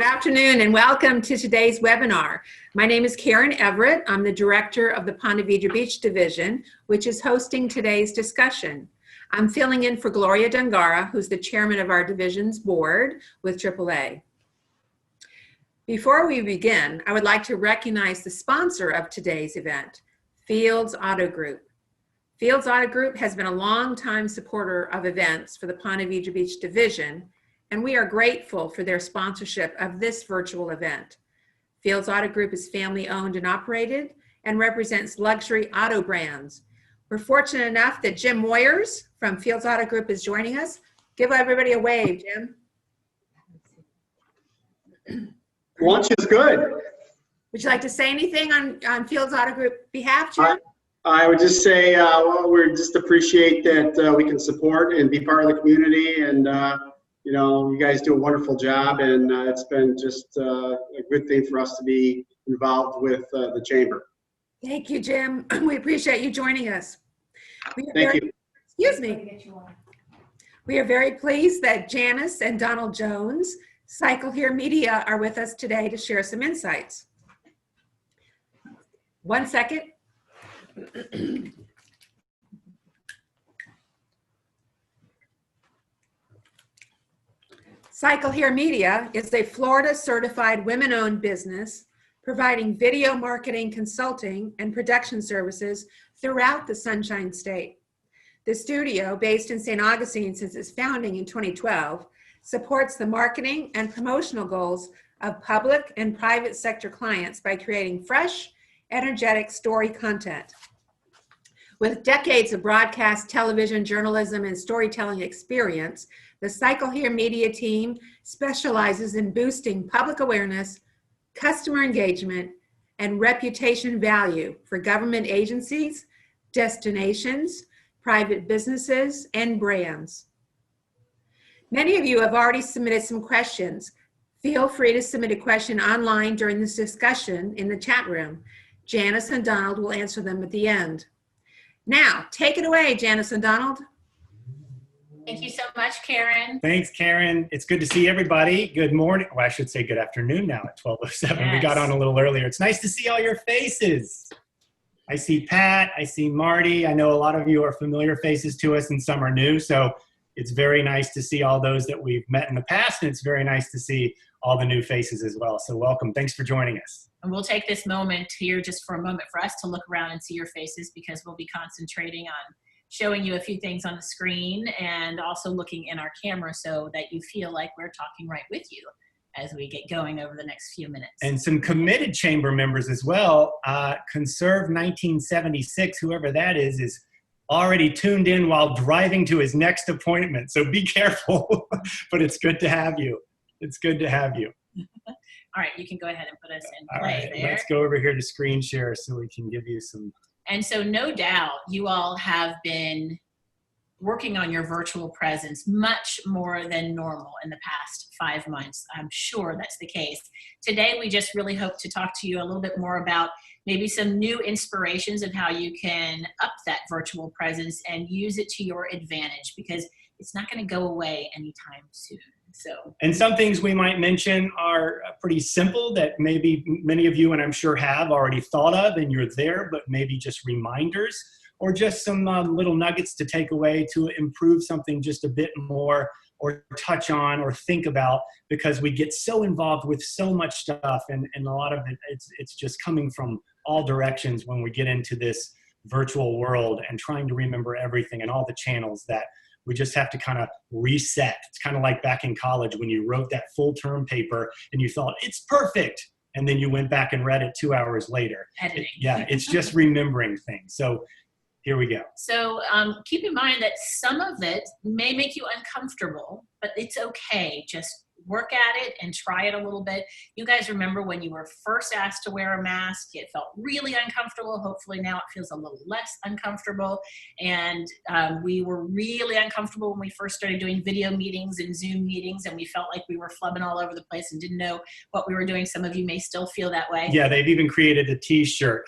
afternoon and welcome to today's webinar. My name is Karen Everett. I'm the director of the Ponte Vedra Beach Division, which is hosting today's discussion. I'm filling in for Gloria Dungara, who's the chairman of our division's board with AAA. Before we begin, I would like to recognize the sponsor of today's event, Fields Auto Group. Fields Auto Group has been a long-time supporter of events for the Ponte Vedra Beach Division, and we are grateful for their sponsorship of this virtual event. Fields Auto Group is family owned and operated and represents luxury auto brands. We're fortunate enough that Jim Moyers from Fields Auto Group is joining us. Give everybody a wave, Jim. Lunch is good. Would you like to say anything on Fields Auto Group behalf, Jim? I would just say we just appreciate that we can support and be part of the community, and you know, you guys do a wonderful job, and it's been just a good thing for us to be involved with the chamber. Thank you, Jim. We appreciate you joining us. Thank you. Excuse me. We are very pleased that Janice and Donald Jones, CycleHere Media, are with us today to share some insights. 1 second. CycleHere Media is a Florida-certified women-owned business providing video marketing, consulting, and production services throughout the Sunshine State. The studio, based in St. Augustine since its founding in 2012, supports the marketing and promotional goals of public and private sector clients by creating fresh, energetic story content. With decades of broadcast, television, journalism, and storytelling experience, the CycleHere Media team specializes in boosting public awareness, customer engagement, and reputation value for government agencies, destinations, private businesses, and brands. Many of you have already submitted some questions. Feel free to submit a question online during this discussion in the chat room. Janice and Donald will answer them at the end. Now, take it away, Janice and Donald. Thank you so much, Karen. Thanks, Karen. It's good to see everybody. Good morning. Well, I should say good afternoon now at 12:07. Yes. We got on a little earlier. It's nice to see all your faces. I see Pat. I see Marty. I know a lot of you are familiar faces to us and some are new. So it's very nice to see all those that we've met in the past. And it's very nice to see all the new faces as well. So welcome. Thanks for joining us. And we'll take this moment here just for a moment for us to look around and see your faces, because we'll be concentrating on showing you a few things on the screen and also looking in our camera so that you feel like we're talking right with you as we get going over the next few minutes. And some committed chamber members as well. Conserve 1976, whoever that is already tuned in while driving to his next appointment. So be careful, but it's good to have you. It's good to have you. All right, you can go ahead and put us in play there. Let's go over here to screen share so we can give you some. And so no doubt you all have been working on your virtual presence much more than normal in the past 5 months. I'm sure that's the case. Today, we just really hope to talk to you a little bit more about maybe some new inspirations of how you can up that virtual presence and use it to your advantage, because it's not going to go away anytime soon. And some things we might mention are pretty simple that maybe many of you, and I'm sure have already thought of, and you're there, but maybe just reminders or just some little nuggets to take away to improve something just a bit more, or touch on or think about, because we get so involved with so much stuff, and a lot of it, it's just coming from all directions when we get into this virtual world and trying to remember everything and all the channels that we just have to kind of reset. It's kind of like back in college when you wrote that full term paper and you thought it's perfect, and then you went back and read it 2 hours later. It's just remembering things. So here we go. So keep in mind that some of it may make you uncomfortable, but it's okay. Just work at it and try it a little bit. You guys remember when you were first asked to wear a mask, it felt really uncomfortable. Hopefully now it feels a little less uncomfortable. And we were really uncomfortable when we first started doing video meetings and Zoom meetings, and we felt like we were flubbing all over the place and didn't know what we were doing. Some of you may still feel that way. Yeah, they've even created a t-shirt,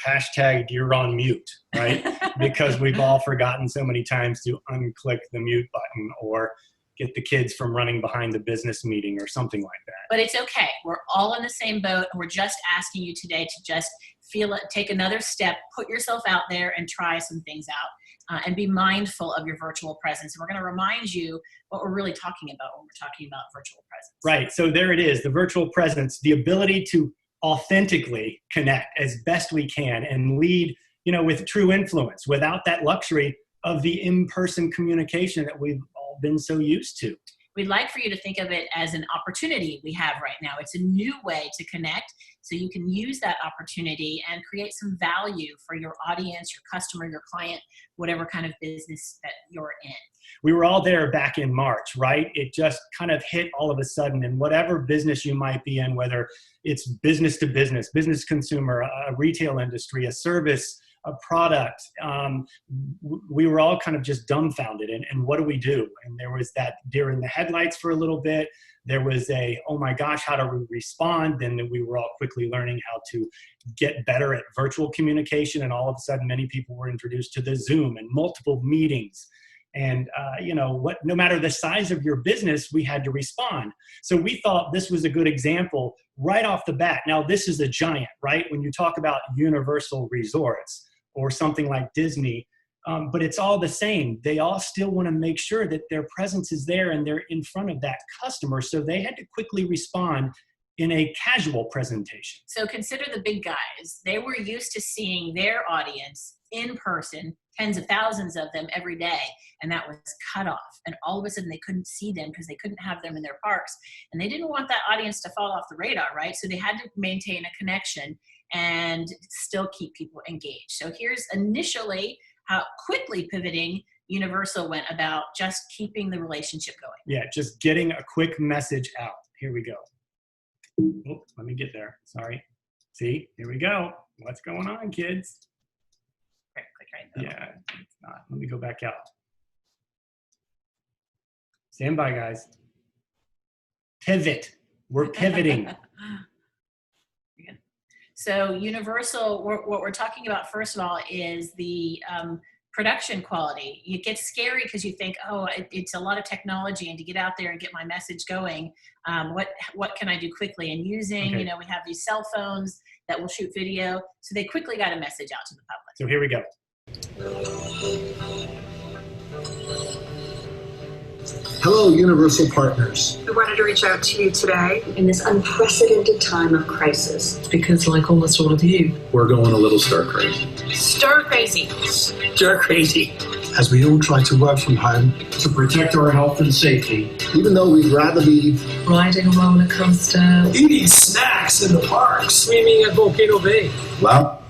#you're on mute, right? Because we've all forgotten so many times to unclick the mute button, or get the kids from running behind the business meeting or something like that. But it's okay. We're all in the same boat, and we're just asking you today to just feel it, take another step, put yourself out there and try some things out, and be mindful of your virtual presence. And we're going to remind you what we're really talking about when we're talking about virtual presence. Right. So there it is, the virtual presence, the ability to authentically connect as best we can and lead, with true influence without that luxury of the in-person communication that we've all been so used to. We'd like for you to think of it as an opportunity we have right now. It's a new way to connect, so you can use that opportunity and create some value for your audience, your customer, your client, whatever kind of business that you're in. We were all there back in March, right? It just kind of hit all of a sudden, and whatever business you might be in, whether it's business to business, business consumer, a retail industry, a service, a product, we were all kind of just dumbfounded. And what do we do? And there was that deer in the headlights for a little bit. There was oh my gosh, how do we respond? Then we were all quickly learning how to get better at virtual communication. And all of a sudden, many people were introduced to the Zoom and multiple meetings. And, no matter the size of your business, we had to respond. So we thought this was a good example right off the bat. Now, this is a giant, right? When you talk about Universal Resorts or something like Disney, but it's all the same. They all still want to make sure that their presence is there and they're in front of that customer. So they had to quickly respond in a casual presentation. So consider the big guys. They were used to seeing their audience in person, tens of thousands of them every day, and that was cut off. And all of a sudden they couldn't see them because they couldn't have them in their parks. And they didn't want that audience to fall off the radar, right? So they had to maintain a connection and still keep people engaged. So here's initially how quickly pivoting Universal went about just keeping the relationship going. Yeah, just getting a quick message out. Here we go. Oh, let me get there. Sorry. See, here we go. What's going on, kids? Click right there. Yeah, it's not. Let me go back out. Stand by, guys. Pivot. We're pivoting. So Universal, what we're talking about first of all is the production quality. It gets scary because you think, oh, it's a lot of technology, and to get out there and get my message going, what can I do quickly? And using, Okay. We have these cell phones that will shoot video. So they quickly got a message out to the public. So here we go. Hello, Universal partners. We wanted to reach out to you today. In this unprecedented time of crisis. Because like almost all of you, We're going a little stir crazy. Stir crazy. stir crazy. As we all try to work from home, to protect our health and safety. even though we'd rather be Riding a roller coaster. Eating snacks in the park. Swimming at Volcano Bay. well,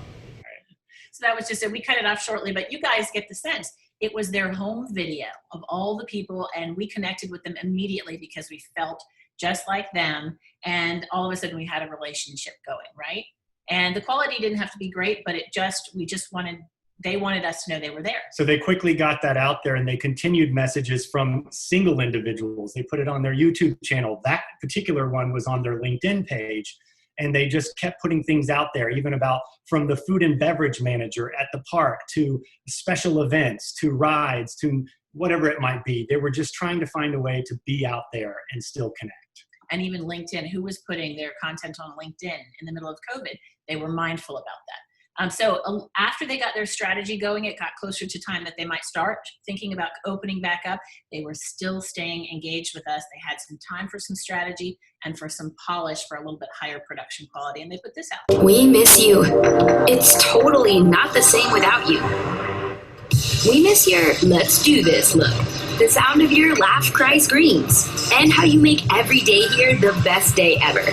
So that was just it. We cut it off shortly, but you guys get the sense. It was their home video of all the people, and we connected with them immediately because we felt just like them, and all of a sudden we had a relationship going, right? And the quality didn't have to be great, but they wanted us to know they were there. So they quickly got that out there, and they continued messages from single individuals. They put it on their YouTube channel. That particular one was on their LinkedIn page. And they just kept putting things out there, even about from the food and beverage manager at the park to special events, to rides, to whatever it might be. They were just trying to find a way to be out there and still connect. And even LinkedIn, who was putting their content on LinkedIn in the middle of COVID, they were mindful about that. So after they got their strategy going, it got closer to time that they might start thinking about opening back up. They were still staying engaged with us. They had some time for some strategy and for some polish for a little bit higher production quality. And they put this out. We miss you. It's totally not the same without you. We miss your let's do this look, the sound of your laugh, cry, screams, and how you make every day here the best day ever.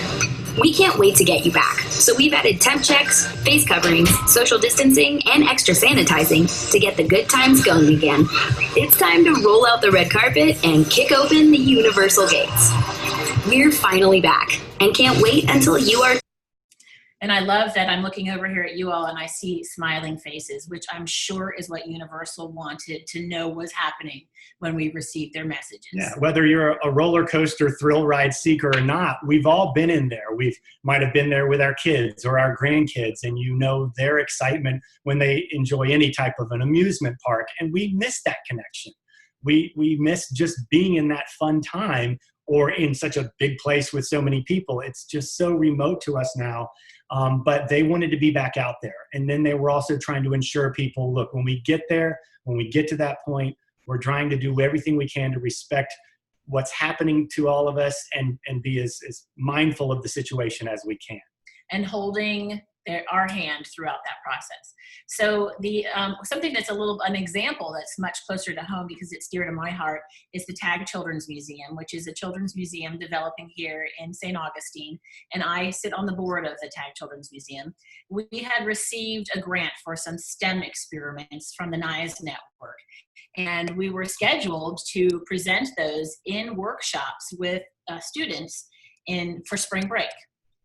We can't wait to get you back. So we've added temp checks, face coverings, social distancing, and extra sanitizing to get the good times going again. It's time to roll out the red carpet and kick open the Universal gates. We're finally back and can't wait until you are. And I love that I'm looking over here at you all and I see smiling faces, which I'm sure is what Universal wanted to know was happening when we received their messages. Yeah, whether you're a roller coaster thrill ride seeker or not, we've all been in there. We might have been there with our kids or our grandkids, and you know their excitement when they enjoy any type of an amusement park. And we miss that connection. we miss just being in that fun time or in such a big place with so many people. It's just so remote to us now. But they wanted to be back out there. And then they were also trying to ensure people, look, when we get there, when we get to that point, we're trying to do everything we can to respect what's happening to all of us and be as mindful of the situation as we can. And holding our hand throughout that process. So something that's an example that's much closer to home because it's dear to my heart is the TAG Children's Museum, which is a children's museum developing here in St. Augustine. And I sit on the board of the TAG Children's Museum. We had received a grant for some STEM experiments from the NIAS network. And we were scheduled to present those in workshops with students for spring break.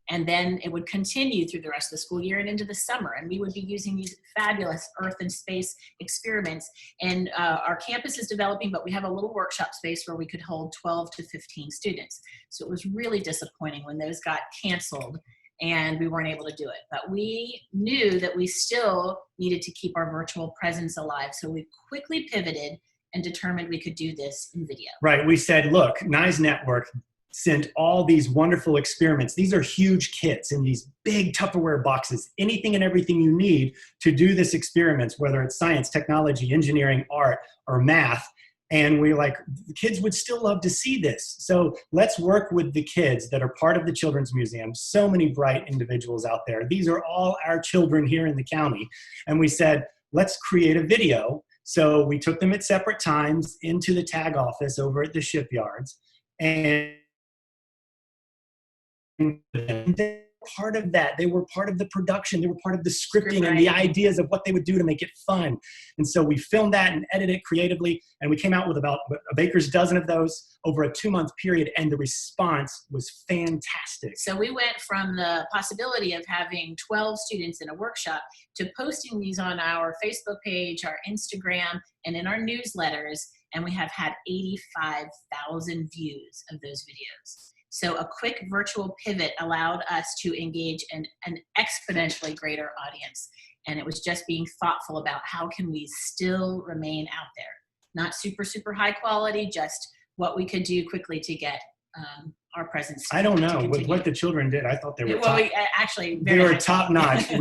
And then it would continue through the rest of the school year and into the summer. And we would be using these fabulous Earth and space experiments. And our campus is developing, but we have a little workshop space where we could hold 12 to 15 students. So it was really disappointing when those got canceled and we weren't able to do it. But we knew that we still needed to keep our virtual presence alive. So we quickly pivoted and determined we could do this in video. Right, we said, look, NIAS Network sent all these wonderful experiments. These are huge kits in these big Tupperware boxes, anything and everything you need to do this experiments, whether it's science, technology, engineering, art, or math. And we're like, the kids would still love to see this. So let's work with the kids that are part of the Children's Museum. So many bright individuals out there. These are all our children here in the county. And we said, let's create a video. So we took them at separate times into the TAG office over at the shipyards. And they were part of that. They were part of the production. They were part of the scripting and the ideas of what they would do to make it fun. And so we filmed that and edited it creatively. And we came out with about a baker's dozen of those over a 2-month period. And the response was fantastic. So we went from the possibility of having 12 students in a workshop to posting these on our Facebook page, our Instagram, and in our newsletters. And we have had 85,000 views of those videos. So a quick virtual pivot allowed us to engage an exponentially greater audience. And it was just being thoughtful about how can we still remain out there. Not super, super high quality, just what we could do quickly to get our presence. I don't know. With what the children did, I thought they were top. They were top notch.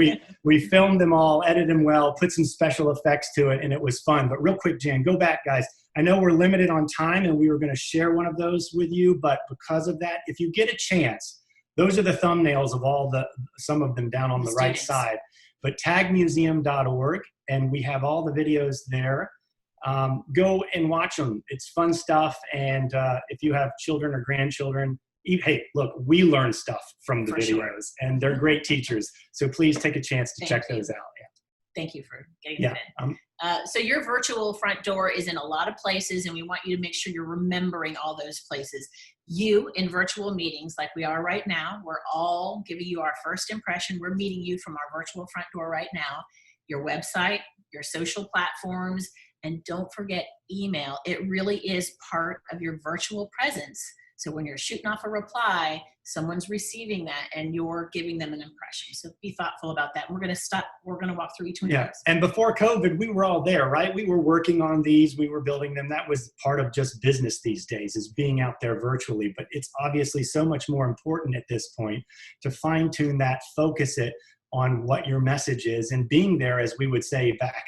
We filmed them all, edited them well, put some special effects to it, and it was fun. But real quick, Jan, go back, guys. I know we're limited on time, and we were going to share one of those with you, but because of that, if you get a chance, those are the thumbnails of some of them down on the right side. But tagmuseum.org, and we have all the videos there. Go and watch them. It's fun stuff, and if you have children or grandchildren, hey, look, we learn stuff from the videos, and they're great teachers. So please take a chance to check those out. Yeah. Thank you for getting that in. So your virtual front door is in a lot of places, and we want you to make sure you're remembering all those places. You, in virtual meetings like we are right now, we're all giving you our first impression. We're meeting you from our virtual front door right now. Your website, your social platforms, and don't forget email. It really is part of your virtual presence. So when you're shooting off a reply, someone's receiving that and you're giving them an impression. So be thoughtful about that. We're going to walk through each one of those. And before COVID, we were all there, right? We were working on these, we were building them. That was part of just business these days, is being out there virtually. But it's obviously so much more important at this point to fine tune that, focus it on what your message is, and being there, as we would say back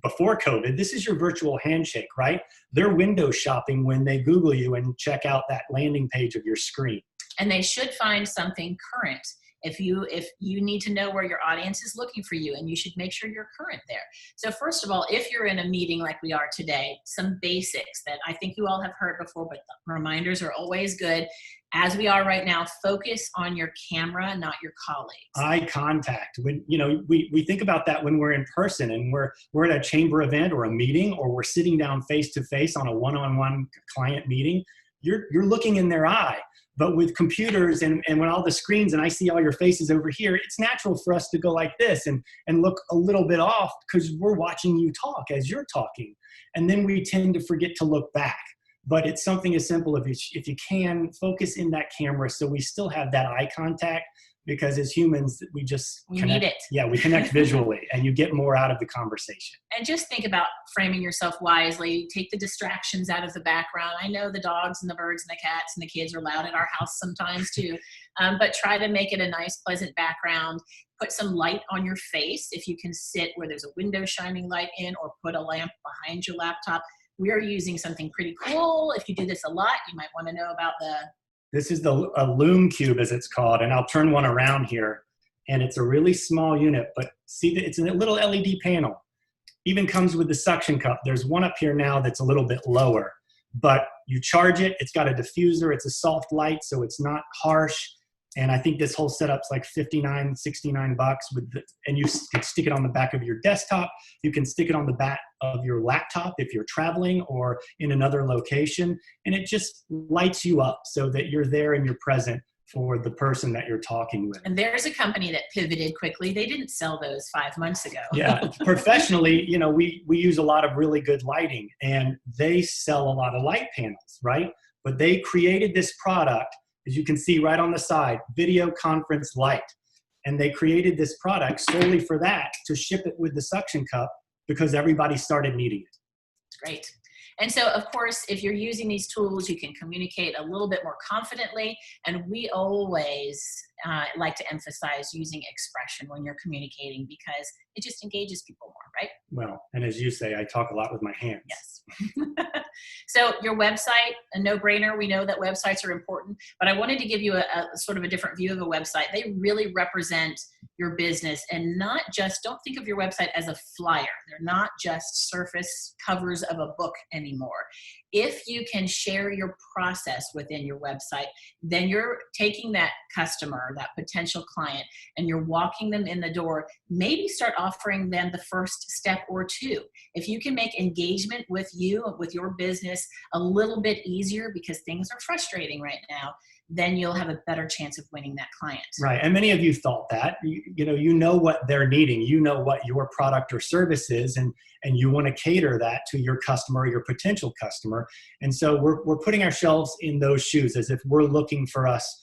before COVID, this is your virtual handshake, right? They're window shopping when they Google you and check out that landing page of your screen. And they should find something current. If you need to know where your audience is looking for you, and you should make sure you're current there. So first of all, if you're in a meeting like we are today, some basics that I think you all have heard before, but the reminders are always good. As we are right now, focus on your camera, not your colleagues. Eye contact. When we think about that when we're in person and we're at a chamber event or a meeting, or we're sitting down face to face on a one-on-one client meeting, you're looking in their eye. But with computers and when all the screens and I see all your faces over here, it's natural for us to go like this and look a little bit off because we're watching you talk as you're talking. And then we tend to forget to look back. But it's something as simple if you can focus in that camera so we still have that eye contact, because as humans, we need it. Yeah, we connect visually, and you get more out of the conversation. And just think about framing yourself wisely. Take the distractions out of the background. I know the dogs and the birds and the cats and the kids are loud in our house sometimes too, but try to make it a nice, pleasant background. Put some light on your face if you can sit where there's a window shining light in, or put a lamp behind your laptop. We are using something pretty cool. If you do this a lot, you might want to know about This is a Loom Cube, as it's called, and I'll turn one around here. And it's a really small unit, but see, it's a little LED panel. Even comes with the suction cup. There's one up here now that's a little bit lower, but you charge it. It's got a diffuser. It's a soft light, so it's not harsh. And I think this whole setup's like $59, $69 and you can stick it on the back of your desktop. You can stick it on the back of your laptop if you're traveling or in another location. And it just lights you up so that you're there and you're present for the person that you're talking with. And there's a company that pivoted quickly. They didn't sell those 5 months ago. Yeah, professionally, we use a lot of really good lighting, and they sell a lot of light panels, right? But they created this product, as you can see right on the side, video conference light. And they created this product solely for that, to ship it with the suction cup, because everybody started needing it. It's great. And so, of course, if you're using these tools, you can communicate a little bit more confidently. And we always like to emphasize using expression when you're communicating, because it just engages people more, right? Well, and as you say, I talk a lot with my hands. Yes. So your website, a no-brainer. We know that websites are important, but I wanted to give you a sort of a different view of a website. They really represent your business, and not just, don't think of your website as a flyer. They're not just surface covers of a book anymore. If you can share your process within your website, then you're taking that customer, that potential client, and you're walking them in the door. Maybe start offering them the first step or two. If you can make engagement with you, with your business, a little bit easier, because things are frustrating right now, then you'll have a better chance of winning that client. Right. And many of you thought that, you know what they're needing, you know what your product or service is, and you want to cater that to your customer, your potential customer. And so we're putting ourselves in those shoes as if we're looking for us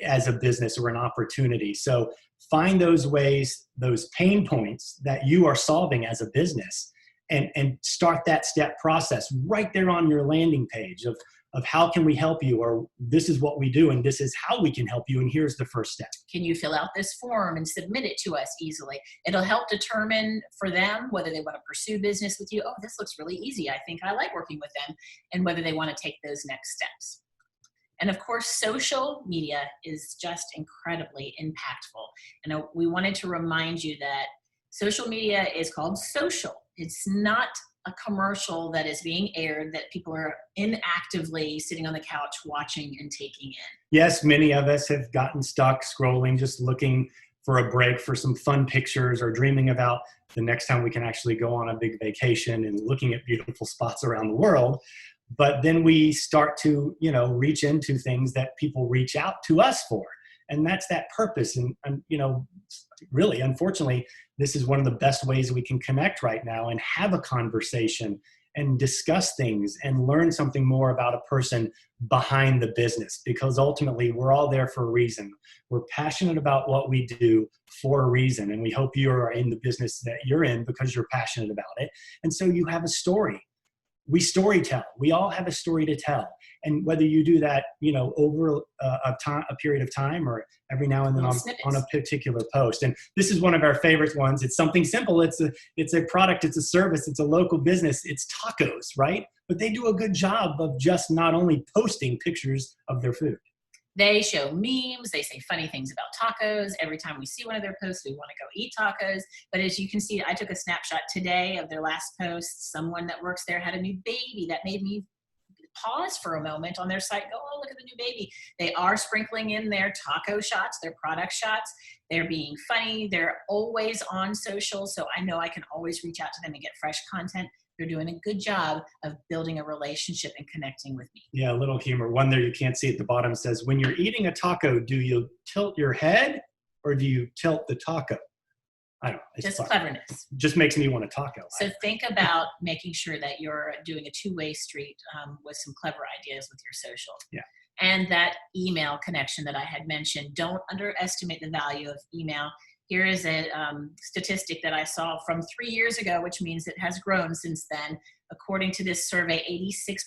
as a business or an opportunity. So find those ways, those pain points that you are solving as a business, and start that step process right there on your landing page of how can we help you, or this is what we do and this is how we can help you, and here's the first step. Can you fill out this form and submit it to us easily? It'll help determine for them whether they want to pursue business with you. Oh, this looks really easy. I think I like working with them, and whether they want to take those next steps. And of course, social media is just incredibly impactful. And we wanted to remind you that social media is called social. It's not a commercial that is being aired that people are inactively sitting on the couch watching and taking in. Yes, many of us have gotten stuck scrolling, just looking for a break for some fun pictures, or dreaming about the next time we can actually go on a big vacation and looking at beautiful spots around the world. But then we start to, reach into things that people reach out to us for. And that's that purpose. And really, unfortunately, this is one of the best ways we can connect right now and have a conversation and discuss things and learn something more about a person behind the business, because ultimately we're all there for a reason. We're passionate about what we do for a reason. And we hope you are in the business that you're in because you're passionate about it. And so you have a story. We story tell. We all have a story to tell. And whether you do that, over a period of time, or every now and then on a particular post. And this is one of our favorite ones. It's something simple. It's a product. It's a service. It's a local business. It's tacos, right? But they do a good job of just not only posting pictures of their food. They show memes. They say funny things about tacos. Every time we see one of their posts, we want to go eat tacos. But as you can see, I took a snapshot today of their last post. Someone that works there had a new baby. That made me pause for a moment on their site. Go, oh, look at the new baby. They are sprinkling in their taco shots, their product shots. They're being funny. They're always on social. So I know I can always reach out to them and get fresh content. They're doing a good job of building a relationship and connecting with me. Yeah, a little humor. One there you can't see at the bottom says, when you're eating a taco, do you tilt your head or do you tilt the taco? I don't know. It's just fun. Cleverness. Just makes me want a taco. So think about making sure that you're doing a two-way street with some clever ideas with your social. Yeah. and that email connection that I had mentioned. Don't underestimate the value of email. Here is a statistic that I saw from 3 years ago, which means it has grown since then. According to this survey,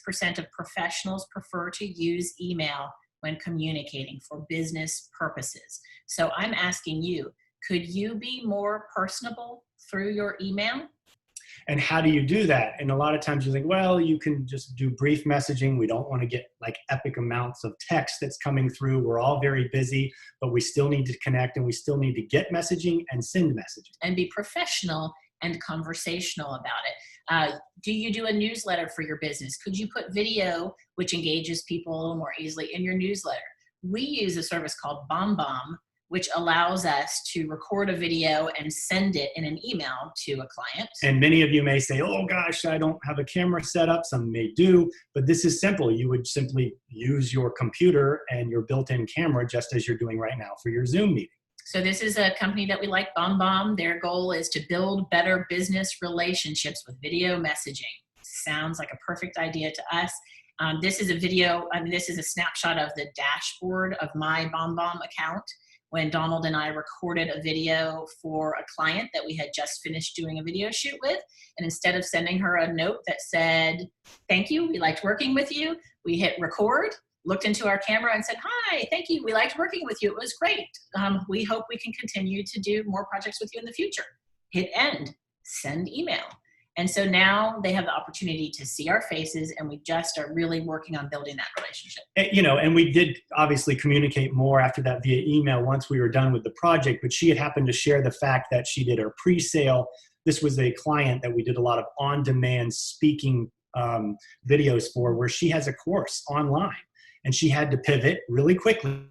86% of professionals prefer to use email when communicating for business purposes. So I'm asking you, could you be more personable through your email? And how do you do that? And a lot of times you think, well, you can just do brief messaging. We don't want to get like epic amounts of text that's coming through. We're all very busy, but we still need to connect and we still need to get messaging and send messaging. And be professional and conversational about it. Do you do a newsletter for your business? Could you put video, which engages people a little more easily, in your newsletter? We use a service called BombBomb, which allows us to record a video and send it in an email to a client. And many of you may say, oh gosh, I don't have a camera set up. Some may do, but this is simple. You would simply use your computer and your built-in camera just as you're doing right now for your Zoom meeting. So this is a company that we like, BombBomb. Their goal is to build better business relationships with video messaging. Sounds like a perfect idea to us. This is a video, this is a snapshot of the dashboard of my BombBomb account when Donald and I recorded a video for a client that we had just finished doing a video shoot with. And instead of sending her a note that said, thank you, we liked working with you, we hit record, looked into our camera and said, hi, thank you, we liked working with you, it was great. We hope we can continue to do more projects with you in the future. Hit end, send email. And so now they have the opportunity to see our faces, and we just are really working on building that relationship. You know, and we did obviously communicate more after that via email once we were done with the project, but she had happened to share the fact that she did her pre-sale. This was a client that we did a lot of on-demand speaking videos for, where she has a course online, and she had to pivot really quickly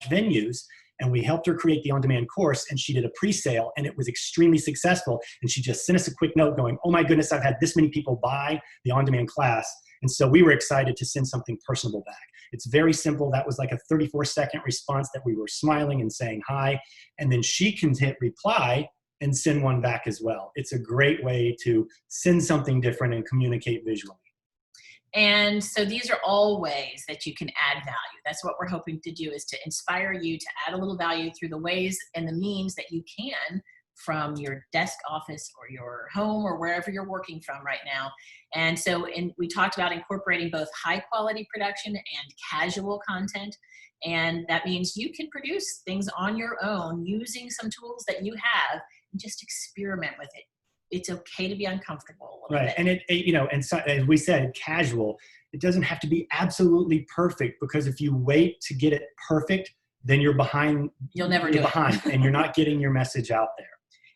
venues. And we helped her create the on-demand course, and she did a pre-sale, and it was extremely successful. And she just sent us a quick note going, oh my goodness, I've had this many people buy the on-demand class. And so we were excited to send something personable back. It's very simple. That was like a 34-second response that we were smiling and saying hi. And then she can hit reply and send one back as well. It's a great way to send something different and communicate visually. And so these are all ways that you can add value. That's what we're hoping to do, is to inspire you to add a little value through the ways and the means that you can from your desk office or your home or wherever you're working from right now. And so we talked about incorporating both high quality production and casual content. And that means you can produce things on your own using some tools that you have and just experiment with it. It's okay to be uncomfortable. Right. And you know, and so, as we said, casual, it doesn't have to be absolutely perfect, because if you wait to get it perfect, then you're behind. You'll never do it. And you're not getting your message out there.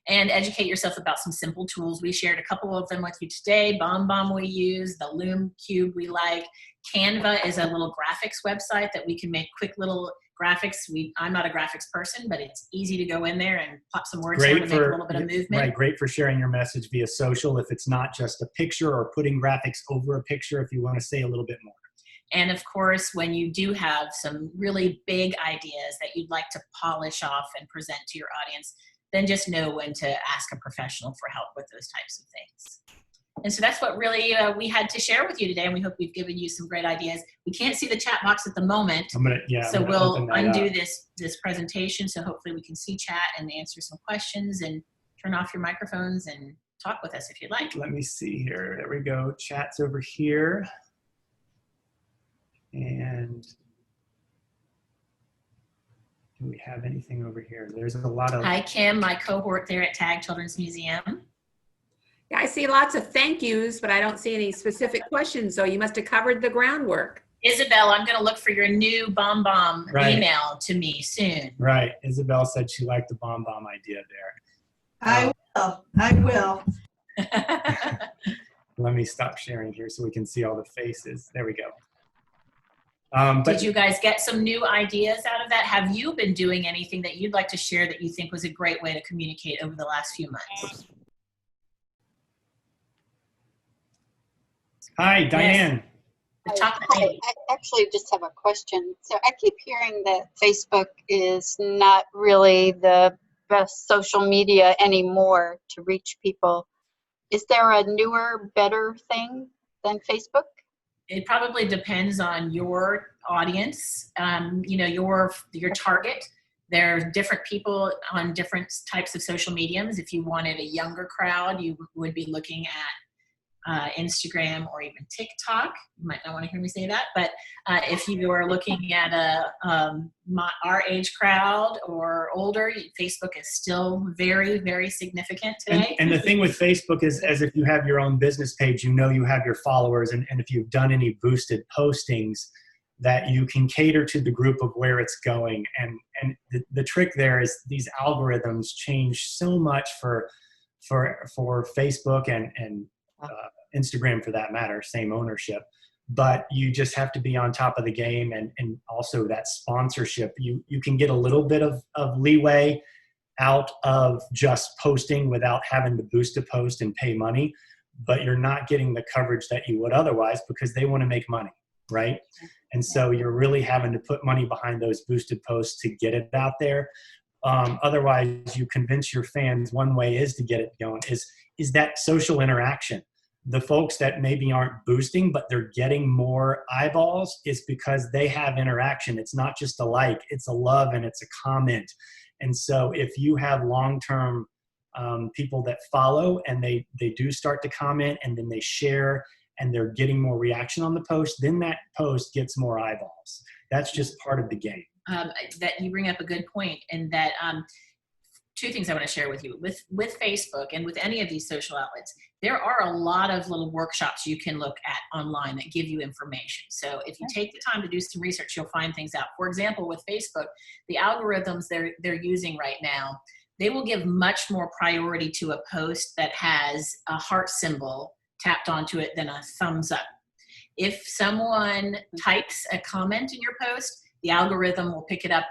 And educate yourself about some simple tools. We shared a couple of them with you today. BombBomb we use, the Loom Cube we like. Canva is a little graphics website that we can make quick little graphics. I'm not a graphics person, but it's easy to go in there and pop some words down and make a little bit of movement. Right, great for sharing your message via social if it's not just a picture, or putting graphics over a picture if you want to say a little bit more. And of course, when you do have some really big ideas that you'd like to polish off and present to your audience, then just know when to ask a professional for help with those types of things. And so that's what really we had to share with you today, and we hope we've given you some great ideas. We can't see the chat box at the moment, so we'll undo this presentation, so hopefully we can see chat and answer some questions, and turn off your microphones and talk with us if you'd like. Let me see here. There we go. Chat's over here. And do we have anything over here? There's a lot of... Hi, Kim, my cohort there at Tag Children's Museum. Yeah, I see lots of thank yous, but I don't see any specific questions, so you must have covered the groundwork. Isabel, I'm going to look for your new BombBomb email to me soon. Right. Isabel said she liked the BombBomb idea there. I will. Let me stop sharing here so we can see all the faces. There we go. Did you guys get some new ideas out of that? Have you been doing anything that you'd like to share that you think was a great way to communicate over the last few months? Hi, Diane. Yes. Hi, I actually just have a question. So I keep hearing that Facebook is not really the best social media anymore to reach people. Is there a newer, better thing than Facebook? It probably depends on your audience, your target. There are different people on different types of social mediums. If you wanted a younger crowd, you would be looking at Instagram or even TikTok. You might not want to hear me say that, but if you are looking at our age crowd or older, Facebook is still very, very significant today. And the thing with Facebook is, as if you have your own business page, you have your followers, and if you've done any boosted postings, that you can cater to the group of where it's going. And the trick there is these algorithms change so much for Facebook and Instagram for that matter, same ownership. But you just have to be on top of the game, and also that sponsorship. You can get a little bit of leeway out of just posting without having to boost a post and pay money, but you're not getting the coverage that you would otherwise because they want to make money, right? And so you're really having to put money behind those boosted posts to get it out there. Otherwise, you convince your fans one way is to get it going is that social interaction. The folks that maybe aren't boosting, but they're getting more eyeballs, is because they have interaction. It's not just a like, it's a love and it's a comment. And so if you have long-term people that follow and they do start to comment and then they share and they're getting more reaction on the post, then that post gets more eyeballs. That's just part of the game. That you bring up a good point, and that two things I want to share with you. With Facebook and with any of these social outlets, there are a lot of little workshops you can look at online that give you information. So if you take the time to do some research, you'll find things out. For example, with Facebook, the algorithms they're using right now, they will give much more priority to a post that has a heart symbol tapped onto it than a thumbs up. If someone types a comment in your post, the algorithm will pick it up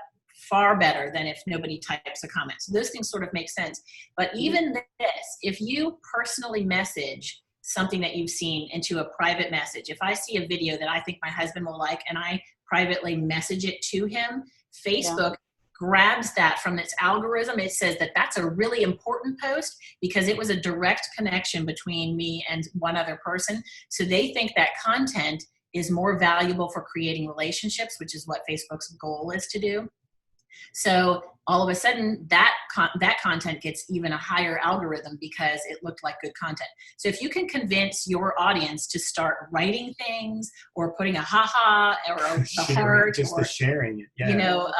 far better than if nobody types a comment. So those things sort of make sense. But even this, if you personally message something that you've seen into a private message, if I see a video that I think my husband will like and I privately message it to him, Facebook grabs that from its algorithm. It says that that's a really important post because it was a direct connection between me and one other person. So they think that content is more valuable for creating relationships, which is what Facebook's goal is to do. So all of a sudden that content gets even a higher algorithm because it looked like good content. So if you can convince your audience to start writing things or putting a haha or a heart, just or, the sharing it,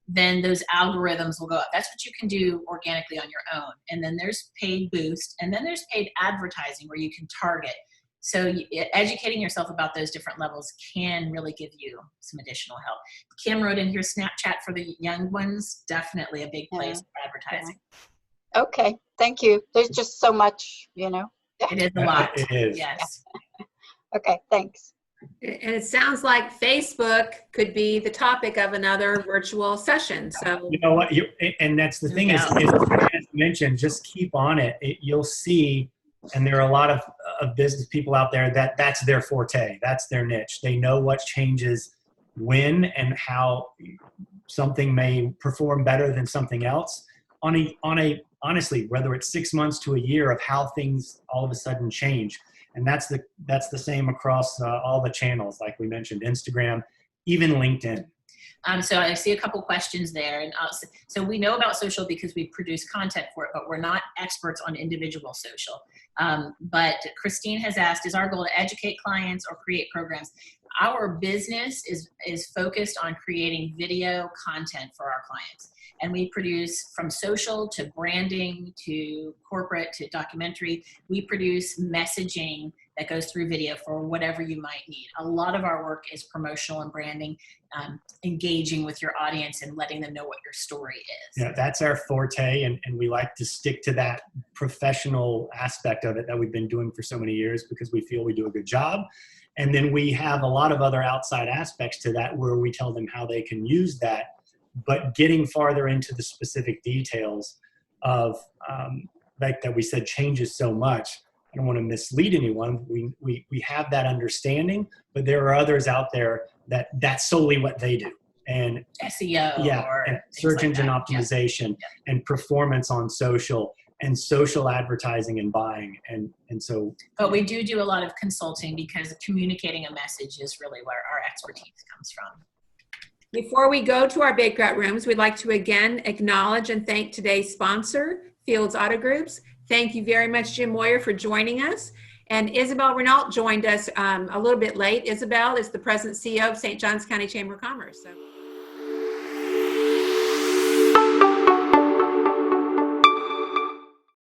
then those algorithms will go up. That's what you can do organically on your own. And then there's paid boost, and then there's paid advertising where you can target. So educating yourself about those different levels can really give you some additional help. Kim wrote in here, Snapchat for the young ones, definitely a big place for advertising. Okay, thank you. There's just so much, It is a lot. It is. Yes. Okay, thanks. And it sounds like Facebook could be the topic of another virtual session. So you know what, and that's the thing is, as mentioned, just keep on it. You'll see, and there are a lot of business people out there that's their forte, that's their niche. They know what changes when and how something may perform better than something else on a honestly, whether it's 6 months to a year of how things all of a sudden change. And that's the same across all the channels, like we mentioned, Instagram, even LinkedIn. So I see a couple questions there. And so we know about social because we produce content for it, but we're not experts on individual social. But Christine has asked, is our goal to educate clients or create programs? Our business is focused on creating video content for our clients. And we produce from social to branding to corporate to documentary. We produce messaging that goes through video for whatever you might need. A lot of our work is promotional and branding, engaging with your audience and letting them know what your story is. Yeah, that's our forte, and we like to stick to that professional aspect of it that we've been doing for so many years because we feel we do a good job. And then we have a lot of other outside aspects to that where we tell them how they can use that. But getting farther into the specific details of, like that we said, changes so much. I don't want to mislead anyone. We have that understanding, but there are others out there that's solely what they do. And SEO, and search engine optimization and performance on social and social advertising and buying. And so. But we do a lot of consulting because communicating a message is really where our expertise comes from. Before we go to our Bakeout rooms, we'd like to again acknowledge and thank today's sponsor, Fields Auto Groups. Thank you very much, Jim Moyer, for joining us. And Isabel Renault joined us a little bit late. Isabel is the President CEO of St. Johns County Chamber of Commerce. So.